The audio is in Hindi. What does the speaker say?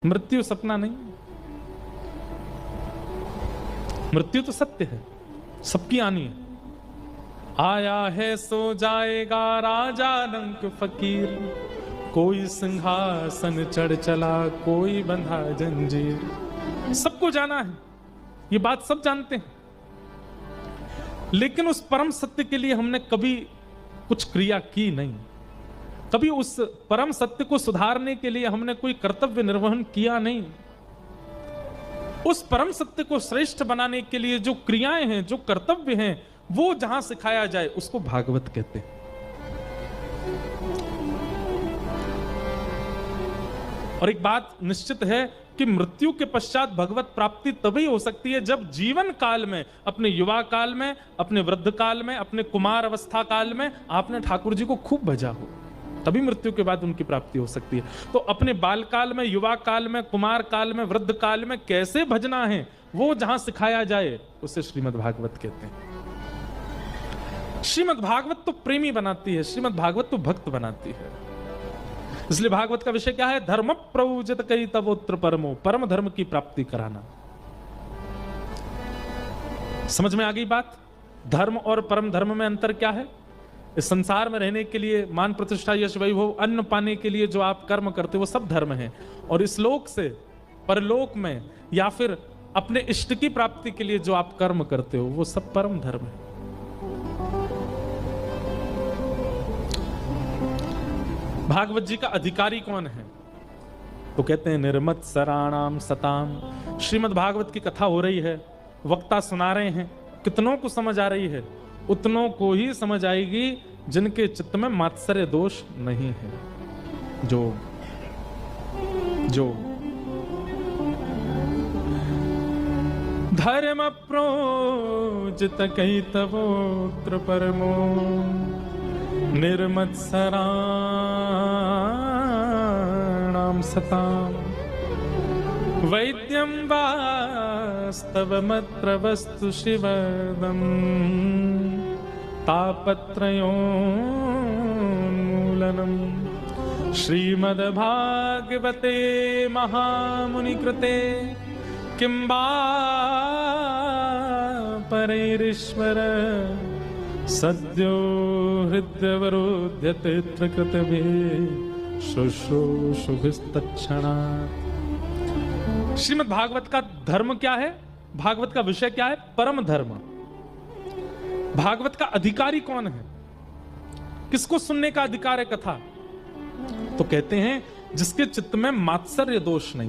मृत्यु सपना नहीं, मृत्यु तो सत्य है, सबकी आनी है। आया है सो जाएगा राजा रंक फकीर, कोई सिंहासन चढ़ चला कोई बंधा जंजीर। सबको जाना है, ये बात सब जानते हैं, लेकिन उस परम सत्य के लिए हमने कभी कुछ क्रिया की नहीं। कभी उस परम सत्य को सुधारने के लिए हमने कोई कर्तव्य निर्वहन किया नहीं। उस परम सत्य को श्रेष्ठ बनाने के लिए जो क्रियाएं हैं, जो कर्तव्य हैं, वो जहां सिखाया जाए उसको भागवत कहते हैं। और एक बात निश्चित है कि मृत्यु के पश्चात भगवत प्राप्ति तभी हो सकती है जब जीवन काल में, अपने युवा काल में, अपने वृद्ध काल में, अपने कुमार अवस्था काल में आपने ठाकुर जी को खूब भजा हो, तभी मृत्यु के बाद उनकी प्राप्ति हो सकती है। तो अपने बाल काल में, युवा काल में, कुमार काल में, वृद्ध काल में कैसे भजना है वो जहां सिखाया जाए उसे श्रीमद् भागवत कहते हैं। श्रीमद् भागवत तो प्रेमी बनाती है, श्रीमद् भागवत तो भक्त बनाती है। इसलिए भागवत का विषय क्या है? धर्म प्रभुजत कई तवोत्र परमो, परम धर्म की प्राप्ति कराना। समझ में आ गई बात? धर्म और परम धर्म में अंतर क्या है? इस संसार में रहने के लिए मान प्रतिष्ठा यश वैभव अन्न पाने के लिए जो आप कर्म करते हो वो सब धर्म है, और इस लोक से परलोक में या फिर अपने इष्ट की प्राप्ति के लिए जो आप कर्म करते हो वो सब परम धर्म है। भागवत जी का अधिकारी कौन है? तो कहते हैं निर्मत सराणाम सताम। श्रीमद् भागवत की कथा हो रही है, वक्ता सुना रहे हैं, कितनों को समझ आ रही है? उतनों को ही समझ आएगी जिनके चित्त में मात्सर्य दोष नहीं है। जो धर्म प्रोजित कई तवोत्र परमो, निर्मत्सराणाम सताम, वैद्यं वास्तवमत्र वस्तु शिवदम्, तापत्रयोन्मूलनम्। श्रीमद्भागवते महामुनिकृते किं वा परैरीश्वर, सद्यो हृदयवरोध्यते त्रिकृतभिः शुश्रूषुभिस्तत्क्षणात्। श्रीमद् भागवत का धर्म क्या है? भागवत का विषय क्या है? परम धर्म। भागवत का अधिकारी कौन है? किसको सुनने का अधिकार है कथा? तो कहते हैं जिसके चित्त में मात्सर्य दोष नहीं।